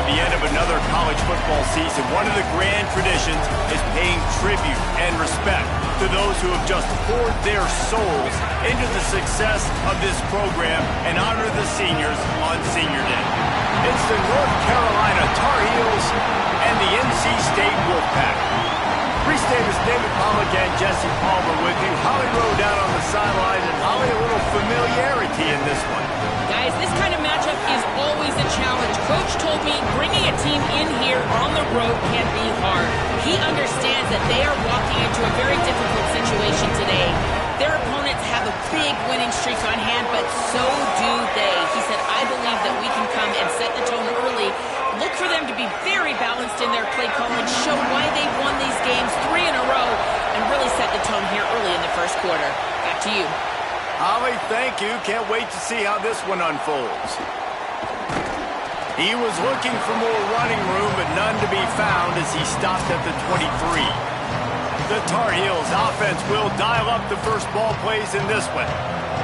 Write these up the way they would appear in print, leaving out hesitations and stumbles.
the end of another college football season, one of the grand traditions is paying tribute and respect to those who have just poured their souls into the success of this program and honor the seniors on Senior Day. It's the North Carolina Tar Heels and the NC State Wolfpack. Reese Davis, David Pollack, and Jesse Palmer with you. Holly Rowe down on the sideline, and Holly, a little familiarity in this one. Guys, this kind of matchup is always a challenge. Coach told me bringing a team in here on the road can be hard. He understands that they are walking into a very difficult situation today. Their opponents have a big winning streak on hand, but so do they. He said, I believe that we can come and set the tone early. Look for them to be very balanced in their play calling, show why they've won these games 3 in a row, and really set the tone here early in the first quarter. Back to you. Holly, thank you. Can't wait to see how this one unfolds. He was looking for more running room, but none to be found as he stopped at the 23. The Tar Heels offense will dial up the first ball plays in this one.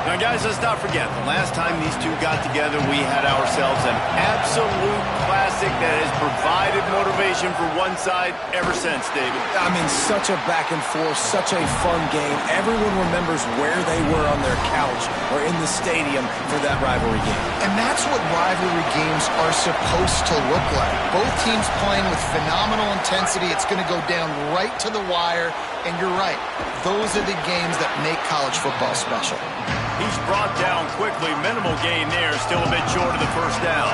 Now, guys, let's not forget, the last time these two got together, we had ourselves an absolute classic that has provided motivation for one side ever since, David. I mean, such a back and forth, such a fun game. Everyone remembers where they were on their couch or in the stadium for that rivalry game. And that's what rivalry games are supposed to look like. Both teams playing with phenomenal intensity. It's going to go down right to the wire. And you're right, those are the games that make college football special. He's brought down quickly. Minimal gain there, still a bit short of the first down.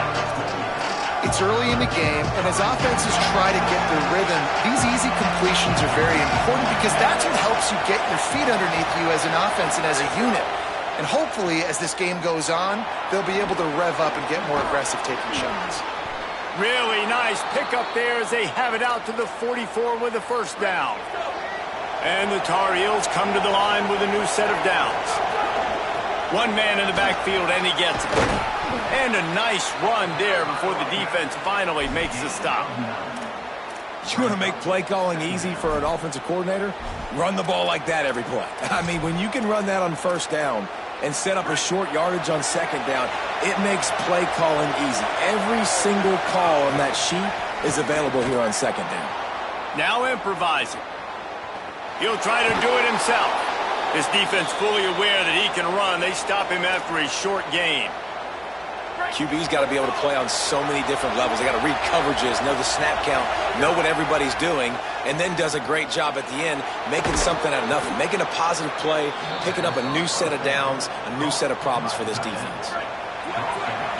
It's early in the game, and as offenses try to get their rhythm, these easy completions are very important because that's what helps you get your feet underneath you as an offense and as a unit. And hopefully, as this game goes on, they'll be able to rev up and get more aggressive taking shots. Really nice pickup there as they have it out to the 44 with the first down. And the Tar Heels come to the line with a new set of downs. One man in the backfield, and he gets it. And a nice run there before the defense finally makes the stop. You want to make play calling easy for an offensive coordinator? Run the ball like that every play. I mean, when you can run that on first down and set up a short yardage on second down, it makes play calling easy. Every single call on that sheet is available here on second down. Now improvising. He'll try to do it himself. This defense fully aware that he can run. They stop him after a short gain. QB's got to be able to play on so many different levels. They got to read coverages, know the snap count, know what everybody's doing, and then does a great job at the end making something out of nothing, making a positive play, picking up a new set of downs, a new set of problems for this defense.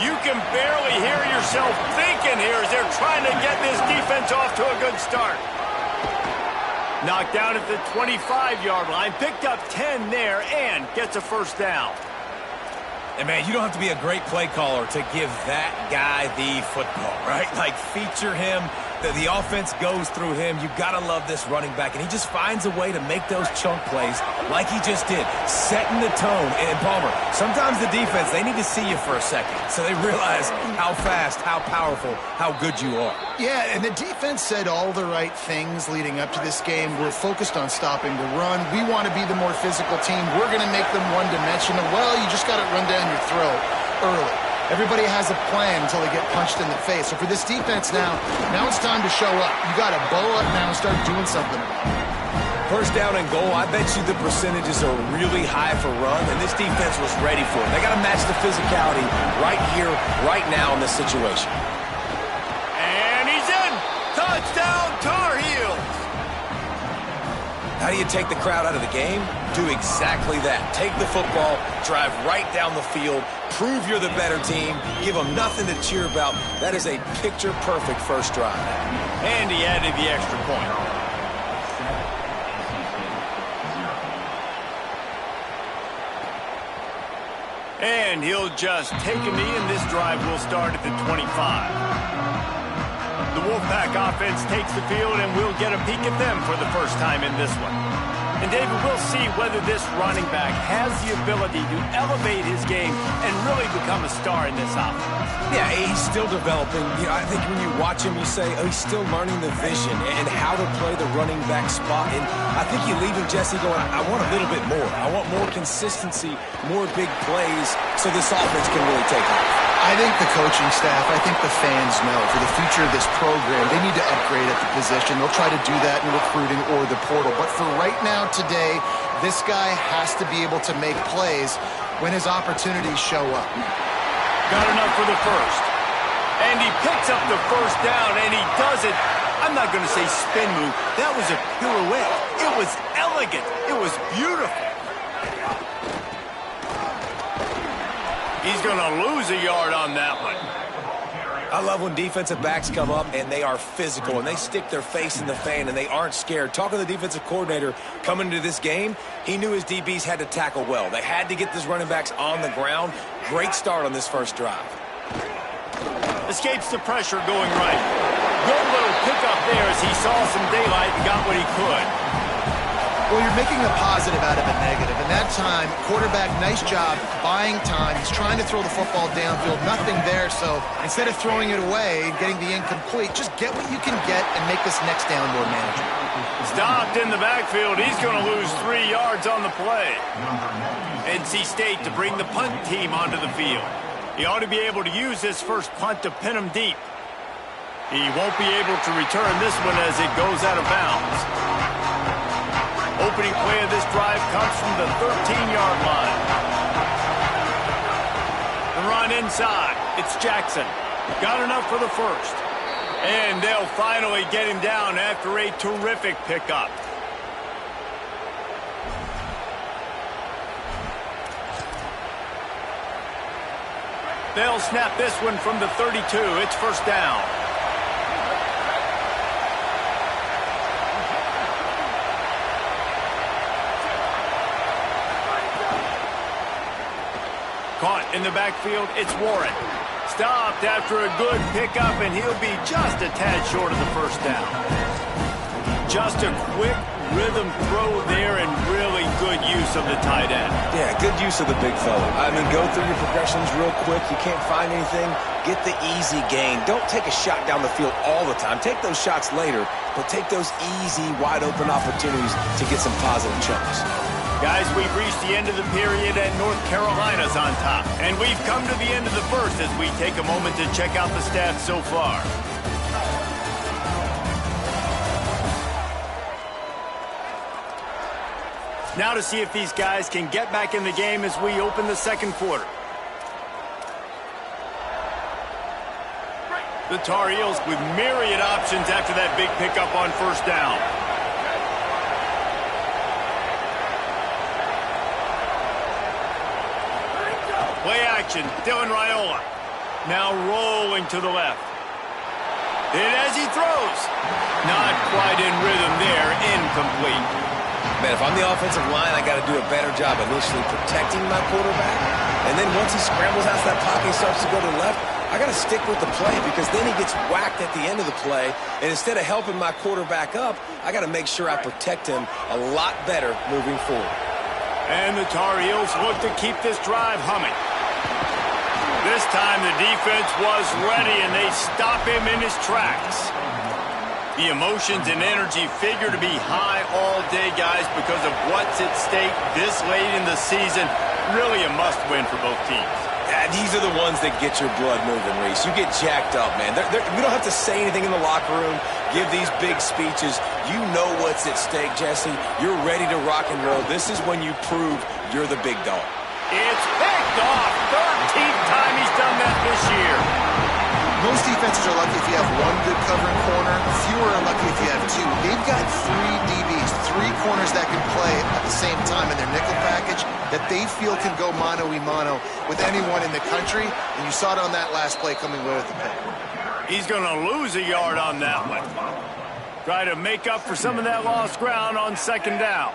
You can barely hear yourself thinking here as they're trying to get this defense off to a good start. Knocked down at the 25-yard line, picked up 10 there, and gets a first down. And, man, you don't have to be a great play caller to give that guy the football, right? Like, feature him. The offense goes through him. You've got to love this running back. And he just finds a way to make those chunk plays like he just did, setting the tone. And, Palmer, sometimes the defense, they need to see you for a second so they realize how fast, how powerful, how good you are. Yeah, and the defense said all the right things leading up to this game. We're focused on stopping the run. We want to be the more physical team. We're going to make them one-dimensional. Well, you just got to run down your throat early. Everybody has a plan until they get punched in the face. So for this defense now it's time to show up. You got to bow up now and start doing something about it. First down and goal, I bet you the percentages are really high for run, and this defense was ready for it. They got to match the physicality right here, right now in this situation. And he's in! Touchdown, Tar Heels! How do you take the crowd out of the game? Do exactly that. Take the football, drive right down the field, prove you're the better team, give them nothing to cheer about. That is a picture-perfect first drive. And he added the extra point. And he'll just take a knee, and this drive will start at the 25. The Wolfpack offense takes the field, and we'll get a peek at them for the first time in this one. And, David, we'll see whether this running back has the ability to elevate his game and really become a star in this offense. Yeah, he's still developing. You know, I think when you watch him, you say, oh, he's still learning the vision and how to play the running back spot. And I think you leave him, Jesse, going, I want a little bit more. I want more consistency, more big plays so this offense can really take off. I think the coaching staff, I think the fans know for the future of this program, they need to upgrade at the position. They'll try to do that in recruiting or the portal. But for right now, today, this guy has to be able to make plays when his opportunities show up. Got enough for the first. And he picks up the first down, and he does it. I'm not going to say spin move. That was a pirouette. It was elegant. It was beautiful. He's going to lose a yard on that one. I love when defensive backs come up and they are physical and they stick their face in the fan and they aren't scared. Talking to the defensive coordinator coming into this game, he knew his DBs had to tackle well. They had to get these running backs on the ground. Great start on this first drive. Escapes the pressure going right. Good little pickup there as he saw some daylight and got what he could. Well, you're making a positive out of a negative. And that time, quarterback, nice job buying time. He's trying to throw the football downfield. Nothing there, so instead of throwing it away and getting the incomplete, just get what you can get and make this next down more manageable. Stopped in the backfield. He's going to lose 3 yards on the play. NC State to bring the punt team onto the field. He ought to be able to use this first punt to pin him deep. He won't be able to return this one as it goes out of bounds. Opening play of this drive comes from the 13-yard line. The run inside. It's Jackson. Got enough for the first. And they'll finally get him down after a terrific pickup. They'll snap this one from the 32. It's first down. Caught in the backfield, it's Warren. Stopped after a good pickup, and he'll be just a tad short of the first down. Just a quick rhythm throw there and really good use of the tight end. Yeah, good use of the big fella. I mean, go through your progressions real quick. You can't find anything. Get the easy gain. Don't take a shot down the field all the time. Take those shots later, but take those easy, wide-open opportunities to get some positive chunks. Guys, we've reached the end of the period and North Carolina's on top. And we've come to the end of the first as we take a moment to check out the stats so far. Now to see if these guys can get back in the game as we open the second quarter. The Tar Heels with myriad options after that big pickup on first down. Play action, Dylan Raiola. Now rolling to the left. And as he throws, not quite in rhythm there, incomplete. Man, if I'm the offensive line, I got to do a better job initially protecting my quarterback. And then once he scrambles out of that pocket and starts to go to the left, I got to stick with the play because then he gets whacked at the end of the play. And instead of helping my quarterback up, I got to make sure I protect him a lot better moving forward. And the Tar Heels look to keep this drive humming. This time the defense was ready and they stop him in his tracks. The emotions and energy figure to be high all day, guys, because of what's at stake this late in the season. Really a must-win for both teams. Yeah, these are the ones that get your blood moving, Reese. You get jacked up, man. We don't have to say anything in the locker room, give these big speeches. You know what's at stake, Jesse. You're ready to rock and roll. This is when you prove you're the big dog. It's picked off. 13th time he's done that this year. Most defenses are lucky if you have one good covering corner. Fewer are lucky if you have two. They've got 3 DBs, 3 corners that can play at the same time in their nickel package that they feel can go mano-a-mano with anyone in the country. And you saw it on that last play coming away with the pick. He's going to lose a yard on that one. Try to make up for some of that lost ground on second down.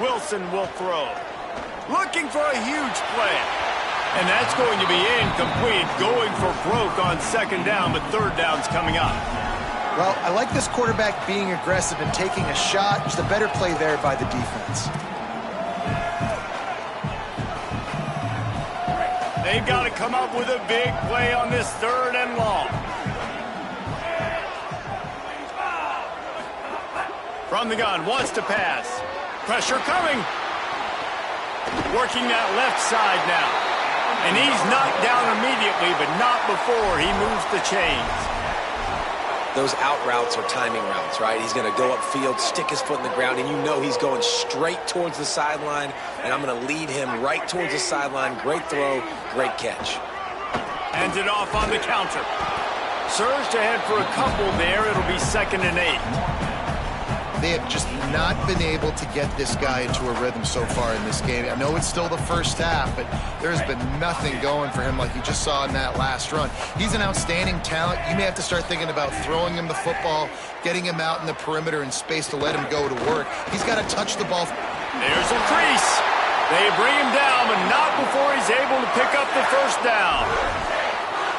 Wilson will throw. Looking for a huge play. And that's going to be incomplete, going for broke on second down, but third down's coming up. Well, I like this quarterback being aggressive and taking a shot. Just a better play there by the defense. They've got to come up with a big play on this third and long. From the gun, wants to pass. Pressure coming. Working that left side now. And he's knocked down immediately, but not before he moves the chains. Those out routes are timing routes, right? He's going to go upfield, stick his foot in the ground, and you know he's going straight towards the sideline, and I'm going to lead him right towards the sideline. Great throw, great catch. Hands it off on the counter. Surged ahead for a couple there. It'll be 2nd and 8. They have just not been able to get this guy into a rhythm so far in this game. I know it's still the first half, but there's been nothing going for him like you just saw in that last run. He's an outstanding talent. You may have to start thinking about throwing him the football, getting him out in the perimeter in space to let him go to work. He's got to touch the ball. There's a crease. They bring him down, but not before he's able to pick up the first down.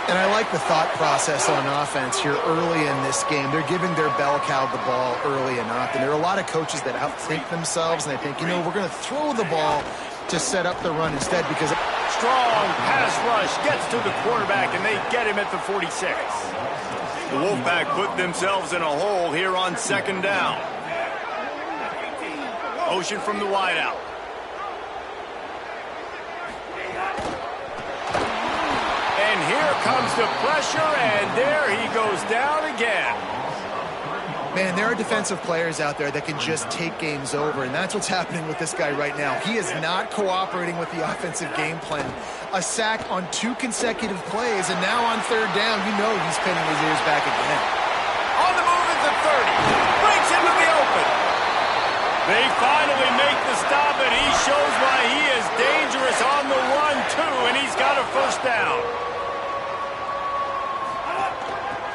And I like the thought process on offense here early in this game. They're giving their bell cow the ball early enough. And there are a lot of coaches that outthink themselves, and they think, you know, we're going to throw the ball to set up the run instead because... Strong pass rush gets to the quarterback, and they get him at the 46. The Wolfpack put themselves in a hole here on 2nd down. Motion from the wideout. And here comes the pressure, and there he goes down again. Man, there are defensive players out there that can just take games over, and that's what's happening with this guy right now. He is not cooperating with the offensive game plan. A sack on 2 consecutive plays, and now on 3rd down, you know he's pinning his ears back again. On the move at the 30. Breaks into the open. They finally make the stop, and he shows why he is dangerous on the run, too, and he's got a first down.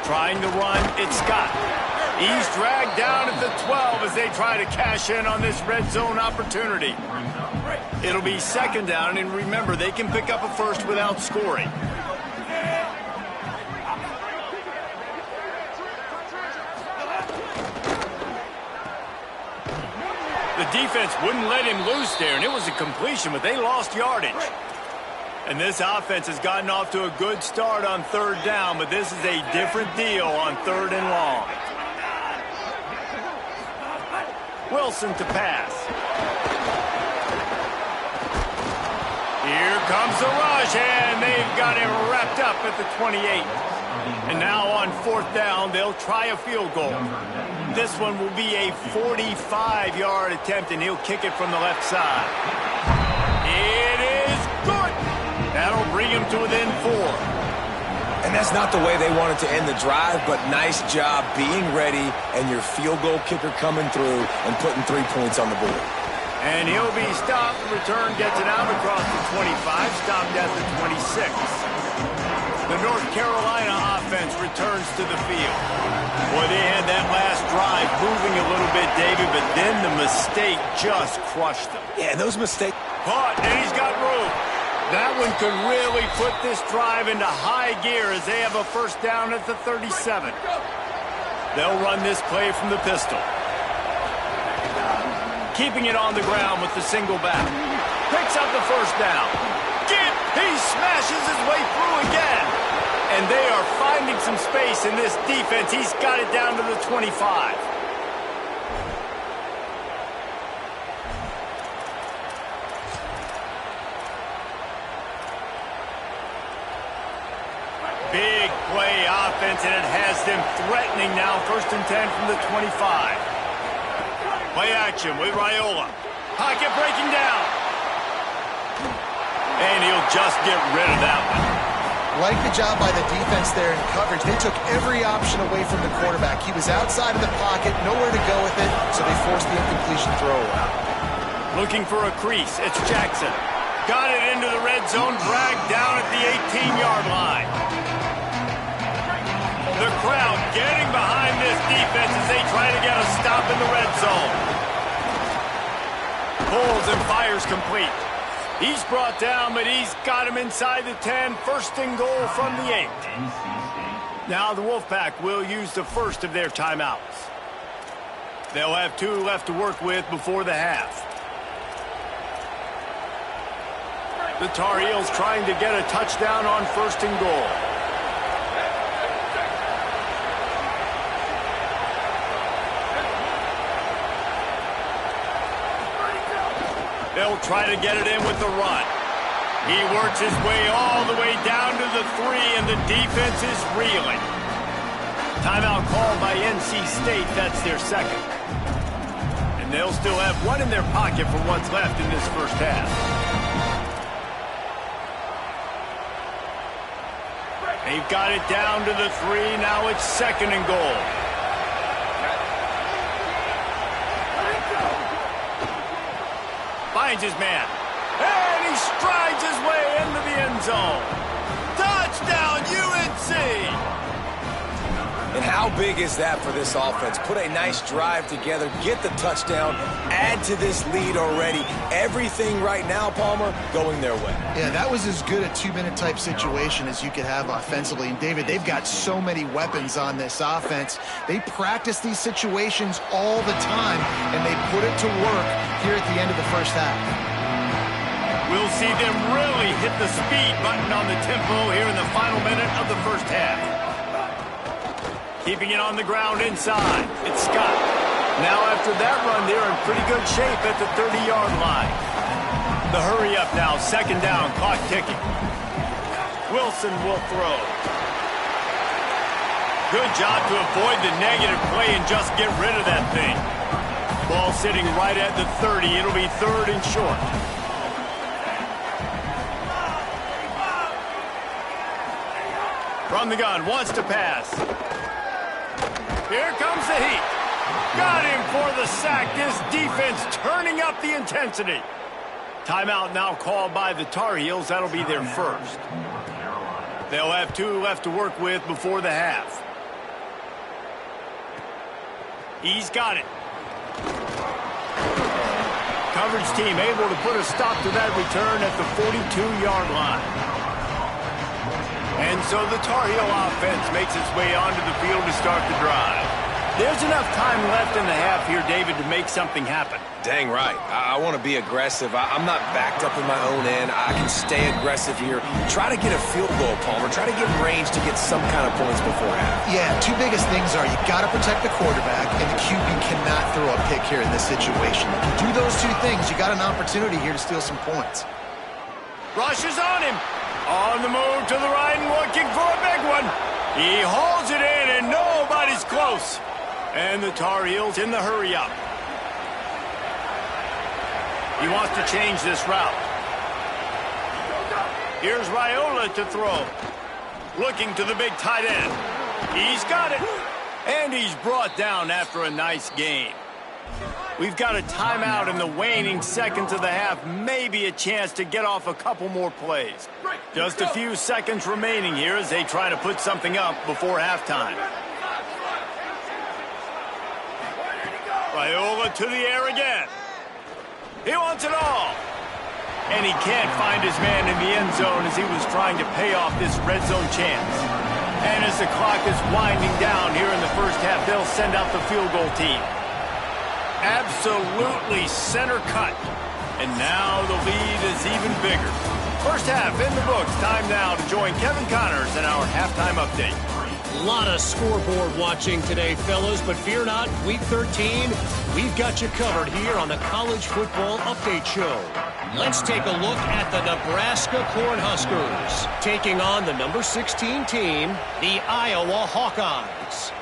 Trying to run, it's Scott. He's dragged down at the 12 as they try to cash in on this red zone opportunity. It'll be 2nd down, and remember, they can pick up a first without scoring. The defense wouldn't let him loose there, and it was a completion, but they lost yardage. And this offense has gotten off to a good start on 3rd down, but this is a different deal on 3rd and long. Wilson to pass. Here comes the rush, and they've got him wrapped up at the 28. And now on 4th down, they'll try a field goal. This one will be a 45-yard attempt, and he'll kick it from the left side. It is good. That'll bring him to within 4. And that's not the way they wanted to end the drive, but nice job being ready and your field goal kicker coming through and putting 3 points on the board. And he'll be stopped. Return gets it out across the 25, stopped at the 26. The North Carolina offense returns to the field. Boy, they had that last drive moving a little bit, David, but then the mistake just crushed them. Yeah, those mistakes. Caught, and he's got room. That one could really put this drive into high gear as they have a first down at the 37. They'll run this play from the pistol. Keeping it on the ground with the single back. Picks up the first down. He smashes his way through again. And they are finding some space in this defense. He's got it down to the 25. Big play offense, and it has them threatening now. 1st and 10 from the 25. Play action with Raiola. Pocket breaking down. And he'll just get rid of that one. Like the job by the defense there in coverage. They took every option away from the quarterback. He was outside of the pocket, nowhere to go with it, so they forced the incompletion throw. Looking for a crease. It's Jackson. Got it into the red zone, dragged down at the 18-yard line. The crowd getting behind this defense as they try to get a stop in the red zone. Pulls and fires complete. He's brought down, but he's got him inside the 10. 1st and goal from the 8. Now the Wolfpack will use the first of their timeouts. They'll have 2 left to work with before the half. The Tar Heels trying to get a touchdown on 1st and goal. They'll try to get it in with the run. He works his way all the way down to the 3, and the defense is reeling. Timeout called by NC State. That's their second. And they'll still have one in their pocket for what's left in this first half. They've got it down to the 3. Now it's 2nd and goal. Finds his man. And he strides his way into the end zone. Touchdown, UNC! And how big is that for this offense? Put a nice drive together, get the touchdown, add to this lead already. Everything right now, Palmer, going their way. Yeah, that was as good a 2-minute type situation as you could have offensively. And, David, they've got so many weapons on this offense. They practice these situations all the time, and they put it to work here at the end of the first half. We'll see them really hit the speed button on the tempo here in the final minute of the first half. Keeping it on the ground inside. It's Scott. Now after that run, they're in pretty good shape at the 30-yard line. The hurry up now, 2nd down, clock ticking. Wilson will throw. Good job to avoid the negative play and just get rid of that thing. Ball sitting right at the 30. It'll be 3rd and short. From the gun, wants to pass. Here comes the heat. Got him for the sack. This defense turning up the intensity. Timeout now called by the Tar Heels. That'll be their first. They'll have 2 left to work with before the half. He's got it. Coverage team able to put a stop to that return at the 42-yard line. And so the Tar Heel offense makes its way onto the field to start the drive. There's enough time left in the half here, David, to make something happen. Dang right. I want to be aggressive. I'm not backed up in my own end. I can stay aggressive here. Try to get a field goal, Palmer. Try to get in range to get some kind of points before half. Yeah, 2 biggest things are you got to protect the quarterback, and the QB cannot throw a pick here in this situation. If you do those 2 things, you got an opportunity here to steal some points. Rush is on him. On the move to the right and looking for a big one. He hauls it in and nobody's close. And the Tar Heels in the hurry up. He wants to change this route. Here's Raiola to throw. Looking to the big tight end. He's got it. And he's brought down after a nice gain. We've got a timeout in the waning seconds of the half. Maybe a chance to get off a couple more plays. Just a few seconds remaining here as they try to put something up before halftime. Raiola to the air again. He wants it all. And he can't find his man in the end zone as he was trying to pay off this red zone chance. And as the clock is winding down here in the first half, they'll send out the field goal team. Absolutely center cut. And now the lead is even bigger. First half in the books. Time now to join Kevin Connors in our halftime update. A lot of scoreboard watching today, fellas, but fear not, Week 13, we've got you covered here on the College Football Update Show. Let's take a look at the Nebraska Cornhuskers taking on the number 16 team, the Iowa Hawkeyes.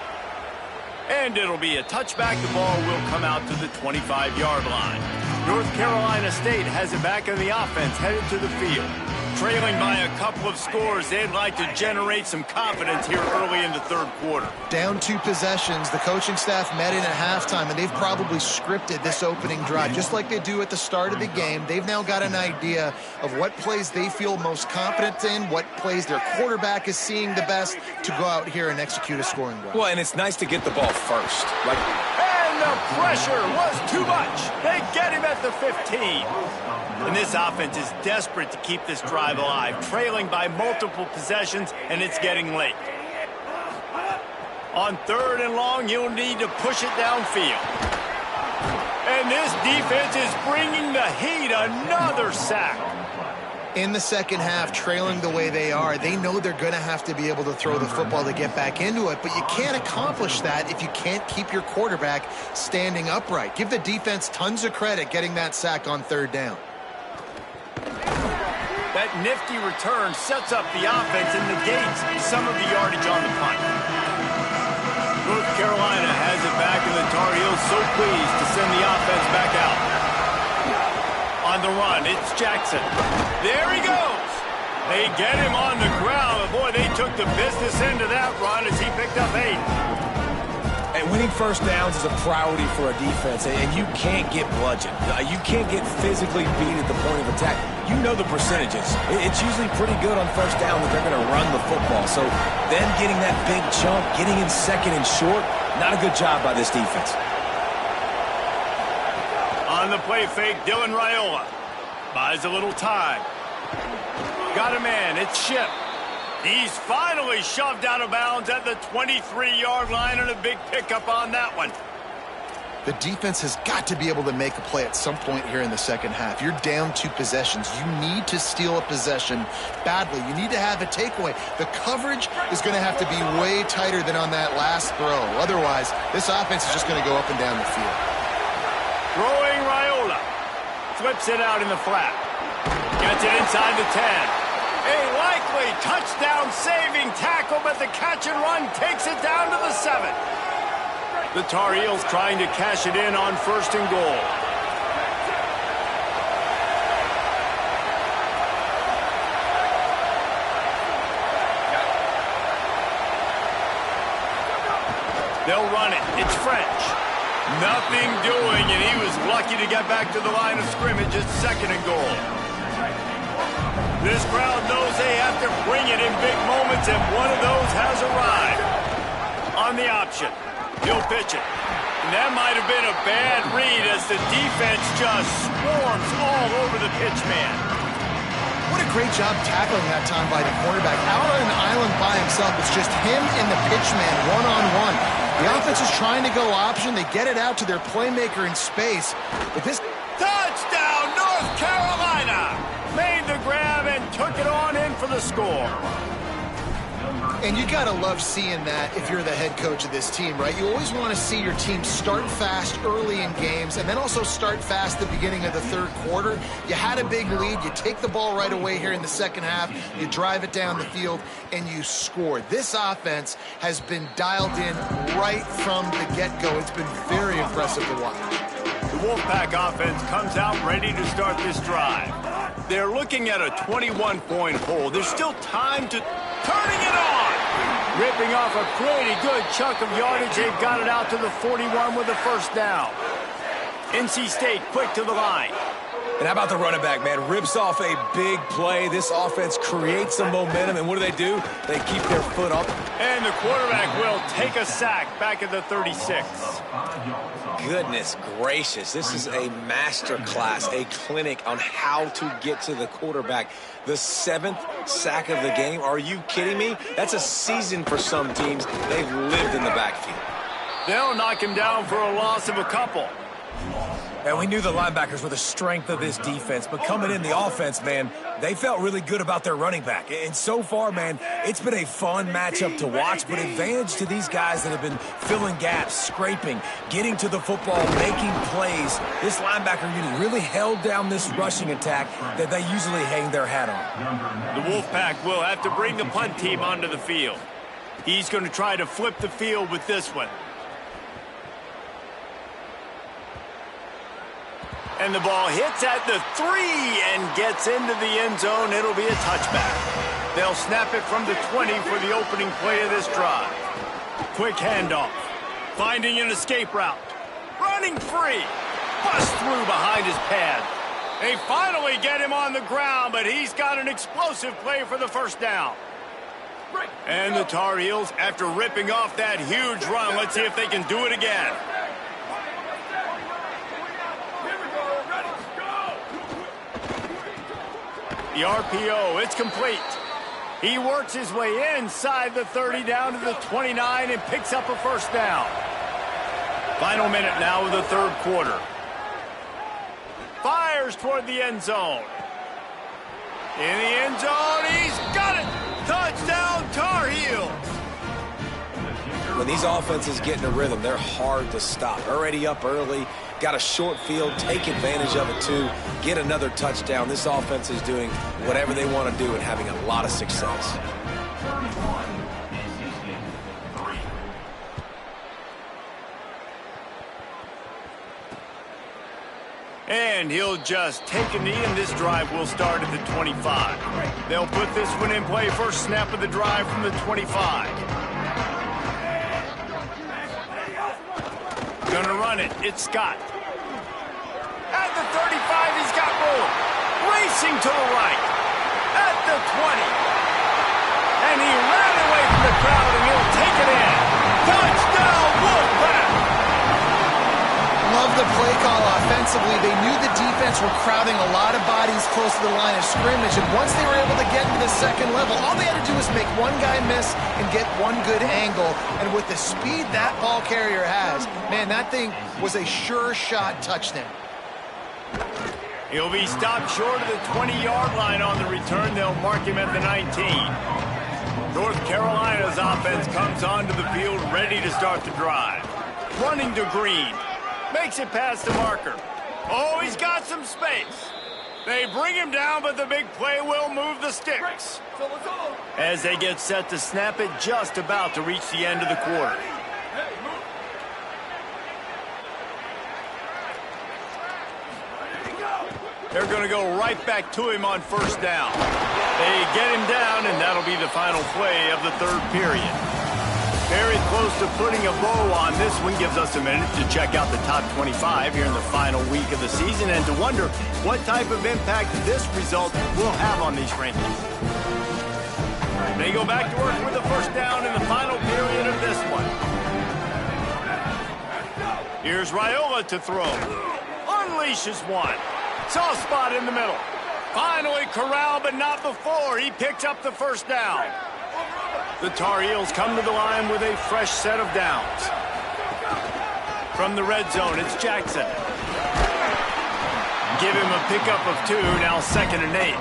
And it'll be a touchback. The ball will come out to the 25-yard line. North Carolina State has it back in the offense, headed to the field. Trailing by a couple of scores, they'd like to generate some confidence here early in the third quarter. Down 2 possessions, the coaching staff met in at halftime, and they've probably scripted this opening drive. Just like they do at the start of the game, they've now got an idea of what plays they feel most confident in, what plays their quarterback is seeing the best to go out here and execute a scoring drive. Well, and it's nice to get the ball first. And the pressure was too much. They get him at the 15. And this offense is desperate to keep this drive alive, trailing by multiple possessions, and it's getting late. On 3rd and long, you'll need to push it downfield. And this defense is bringing the heat. Another sack. In the second half, trailing the way they are, they know they're going to have to be able to throw the football to get back into it, but you can't accomplish that if you can't keep your quarterback standing upright. Give the defense tons of credit getting that sack on 3rd down. That nifty return sets up the offense and negates some of the yardage on the punt. North Carolina has it back, and the Tar Heels so pleased to send the offense back out. On the run, it's Jackson. There he goes. They get him on the ground, and boy, they took the business end of that run as he picked up 8. And winning first downs is a priority for a defense, and you can't get bludgeoned. You can't get physically beat at the point of attack. You know the percentages. It's usually pretty good on first down that they're going to run the football. So then getting that big chunk, getting in second and short, not a good job by this defense. On the play fake, Dylan Raiola buys a little time. Got a man, it's Ship. He's finally shoved out of bounds at the 23-yard line, and a big pickup on that one. The defense has got to be able to make a play at some point here in the second half. You're down 2 possessions. You need to steal a possession badly. You need to have a takeaway. The coverage is going to have to be way tighter than on that last throw. Otherwise, this offense is just going to go up and down the field. Throwing Raiola. Flips it out in the flat. Gets it inside the 10. A likely touchdown-saving tackle, but the catch and run takes it down to the 7. The Tar Heels trying to cash it in on 1st and goal. They'll run it. It's French. Nothing doing, and he was lucky to get back to the line of scrimmage at 2nd and goal. This crowd knows they have to bring it in big moments, and one of those has arrived. On the option, he'll pitch it. And that might have been a bad read as the defense just swarms all over the pitch man. What a great job tackling that time by the quarterback. Out on an island by himself, it's just him and the pitch man one-on-one. The offense is trying to go option. They get it out to their playmaker in space. But this... Touchdown, North Carolina! Made the grab and took it on in for the score. And you got to love seeing that if you're the head coach of this team, right? You always want to see your team start fast early in games and then also start fast at the beginning of the 3rd quarter. You had a big lead. You take the ball right away here in the second half. You drive it down the field, and you score. This offense has been dialed in right from the get-go. It's been very impressive to watch. The Wolfpack offense comes out ready to start this drive. They're looking at a 21-point hole. There's still time to... Turning it on! Ripping off a pretty good chunk of yardage. They've got it out to the 41 with a 1st down. NC State quick to the line. And how about the running back, man? Rips off a big play. This offense creates some momentum, and what do? They keep their foot off. And the quarterback will take a sack back at the 36. Goodness gracious. This is a master class, a clinic on how to get to the quarterback. The 7th sack of the game. Are you kidding me? That's a season for some teams. They've lived in the backfield. They'll knock him down for a loss of a couple. And we knew the linebackers were the strength of this defense, but coming in the offense, man, they felt really good about their running back. And so far, man, it's been a fun matchup to watch, but advantage to these guys that have been filling gaps, scraping, getting to the football, making plays. This linebacker unit really held down this rushing attack that they usually hang their hat on. The Wolfpack will have to bring the punt team onto the field. He's going to try to flip the field with this one. And the ball hits at the 3 and gets into the end zone. It'll be a touchback. They'll snap it from the 20 for the opening play of this drive. Quick handoff. Finding an escape route. Running free. Bust through behind his pad. They finally get him on the ground, but he's got an explosive play for the 1st down. And the Tar Heels, after ripping off that huge run, let's see if they can do it again. The RPO, it's complete. He works his way inside the 30 down to the 29 and picks up a 1st down. Final minute now of the 3rd quarter. Fires toward the end zone. In the end zone, he's got it! Touchdown, Tar Heels! When the these offenses get in a rhythm. They're hard to stop. Already up early, got a short field, take advantage of it too, get another touchdown. This offense is doing whatever they want to do and having a lot of success. And he'll just take a knee, and this drive will start at the 25. They'll put this one in play. First snap of the drive from the 25. Gonna run it. It's Scott. At the 35, he's got room. Racing to the right. At the 20. And he ran away from the crowd, and he'll take it in. Touchdown, Wolfpack! Love the play call offensively. They knew the defense were crowding a lot of bodies close to the line of scrimmage, and once they were able to get into the second level, all they had to do was make one guy miss and get one good angle. And with the speed that ball carrier has, man, that thing was a sure shot touchdown. He'll be stopped short of the 20-yard line on the return. They'll mark him at the 19. North Carolina's offense comes onto the field ready to start the drive. Running to Green. Makes it past the marker. Oh, he's got some space. They bring him down, but the big play will move the sticks. As they get set to snap it, just about to reach the end of the quarter. They're going to go right back to him on first down. They get him down, and that'll be the final play of the third period. Very close to putting a bow on this one. Gives us a minute to check out the top 25 here in the final week of the season and to wonder what type of impact this result will have on these rankings. They go back to work with the first down in the final period of this one. Here's Raiola to throw. Unleashes one. Soft spot in the middle. Finally corralled, but not before. He picked up the first down. The Tar Heels come to the line with a fresh set of downs. From the red zone, it's Jackson. Give him a pickup of 2, now 2nd and 8.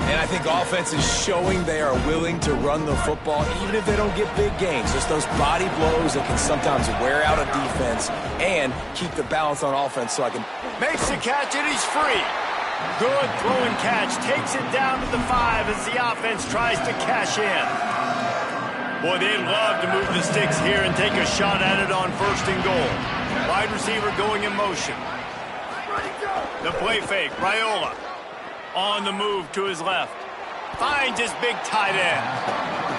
And I think offense is showing they are willing to run the football, even if they don't get big gains. Just those body blows that can sometimes wear out a defense and keep the balance on offense so I can... Makes the catch, and he's free. Good throw and catch. Takes it down to the 5 as the offense tries to cash in. Boy, they'd love to move the sticks here and take a shot at it on 1st and goal. Wide receiver going in motion. The play fake. Raiola on the move to his left. Finds his big tight end.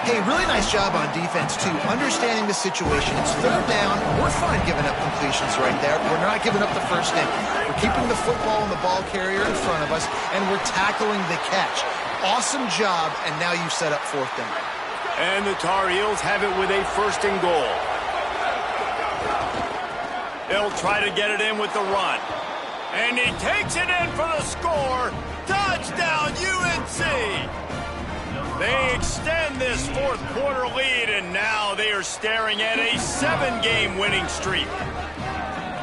Hey, really nice job on defense, too. Understanding the situation. It's 3rd down. We're fine giving up completions right there. We're not giving up the first down. We're keeping the football and the ball carrier in front of us, and we're tackling the catch. Awesome job, and now you've set up 4th down. And the Tar Heels have it with a 1st and goal. They'll try to get it in with the run. And he takes it in for the score. Touchdown, UNC! They extend this 4th quarter lead, and now they are staring at a 7-game winning streak.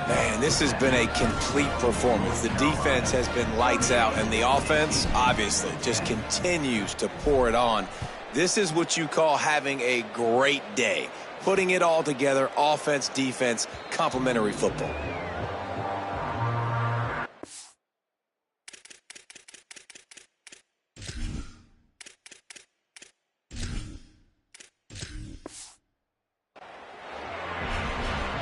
Man, this has been a complete performance. The defense has been lights out, and the offense, obviously, just continues to pour it on. This is what you call having a great day. Putting it all together, offense, defense, complementary football.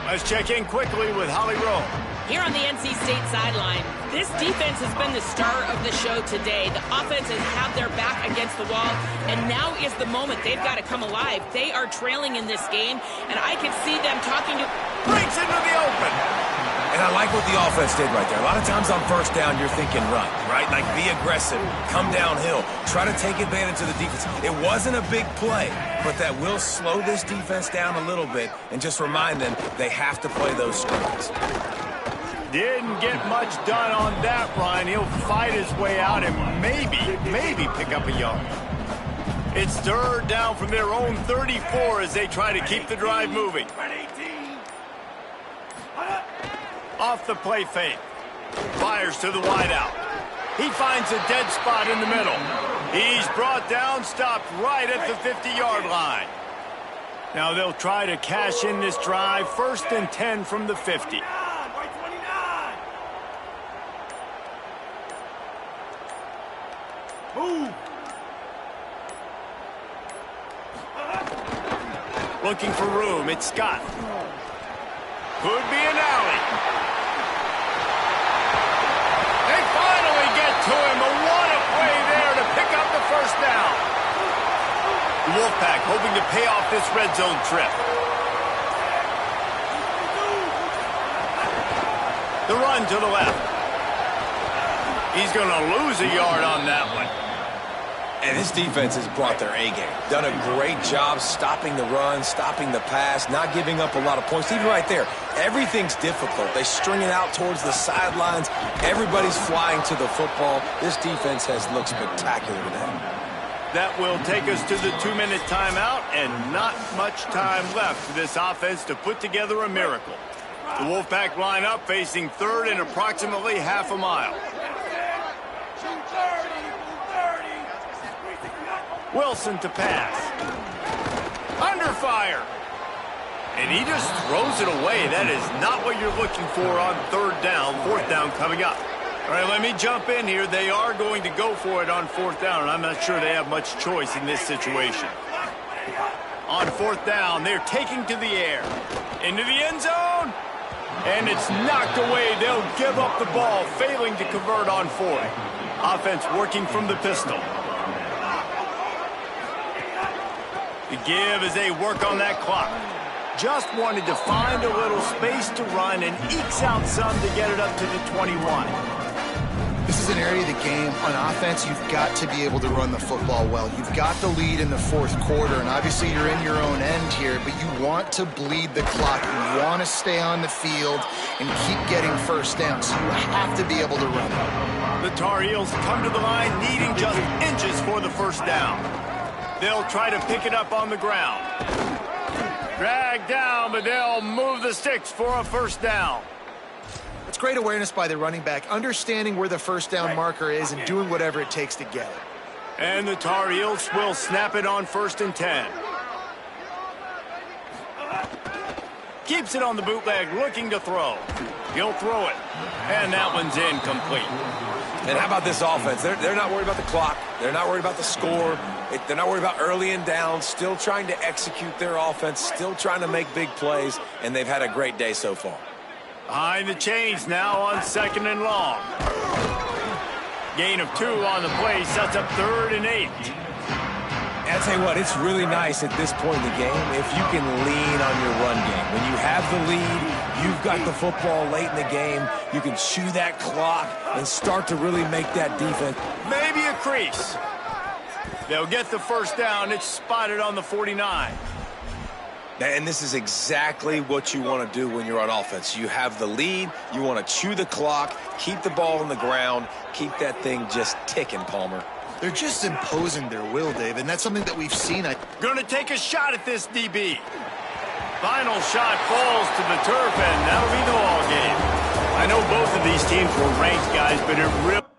Let's check in quickly with Holly Rowe. Here on the NC State sideline, this defense has been the star of the show today. The offense has had their back against the wall, and now is the moment they've got to come alive. They are trailing in this game, and I can see them talking to... Breaks into the open. And I like what the offense did right there. A lot of times on first down, you're thinking run, right? Like be aggressive, come downhill, try to take advantage of the defense. It wasn't a big play, but that will slow this defense down a little bit and just remind them they have to play those screens. Didn't get much done on that run. He'll fight his way out and maybe pick up a yard. It's 3rd down from their own 34 as they try to keep the drive moving. Off the play fake. Fires to the wideout. He finds a dead spot in the middle. He's brought down, stopped right at the 50-yard line. Now they'll try to cash in this drive. 1st and 10 from the 50. Looking for room. It's Scott. Could be an alley. They finally get to him. A what a play there to pick up the 1st down. Wolfpack hoping to pay off this red zone trip. The run to the left. He's going to lose a yard on that one. And this defense has brought their A-game. Done a great job stopping the run, stopping the pass, not giving up a lot of points. Even right there, everything's difficult. They string it out towards the sidelines. Everybody's flying to the football. This defense has looked spectacular today. That will take us to the 2-minute timeout, and not much time left for this offense to put together a miracle. The Wolfpack line up facing 3rd and approximately half a mile. Wilson to pass. Under fire. And he just throws it away. That is not what you're looking for on 3rd down. 4th down coming up. All right, let me jump in here. They are going to go for it on 4th down, and I'm not sure they have much choice in this situation. On 4th down, they're taking to the air. Into the end zone. And it's knocked away. They'll give up the ball, failing to convert on 4th. Offense working from the pistol. The give as they work on that clock. Just wanted to find a little space to run and ekes out some to get it up to the 21. This is an area of the game. On offense, you've got to be able to run the football well. You've got the lead in the 4th quarter, and obviously you're in your own end here, but you want to bleed the clock. You want to stay on the field and keep getting 1st down, so you have to be able to run it. The Tar Heels come to the line needing just inches for the 1st down. They'll try to pick it up on the ground. Drag down, but they'll move the sticks for a 1st down. It's great awareness by the running back, understanding where the 1st down marker is and doing whatever it takes to get it. And the Tar Heels will snap it on 1st and 10. Keeps it on the bootleg, looking to throw. He'll throw it. And that one's incomplete. And how about this offense? They're not worried about the clock. They're not worried about the score. They're not worried about early and down. Still trying to execute their offense. Still trying to make big plays. And they've had a great day so far. Behind the chains now on 2nd and long. Gain of 2 on the play. Sets up 3rd and 8. And I'll tell you what, it's really nice at this point in the game if you can lean on your run game. When you have the lead, you've got the football late in the game, you can chew that clock and start to really make that defense. Maybe a crease. They'll get the 1st down. It's spotted on the 49. And this is exactly what you want to do when you're on offense. You have the lead, you want to chew the clock, keep the ball on the ground, keep that thing just ticking, Palmer. They're just imposing their will, Dave, and that's something that we've seen. Going to take a shot at this DB. Final shot falls to the turf, and that'll be the ball game. I know both of these teams were ranked, guys, but it really...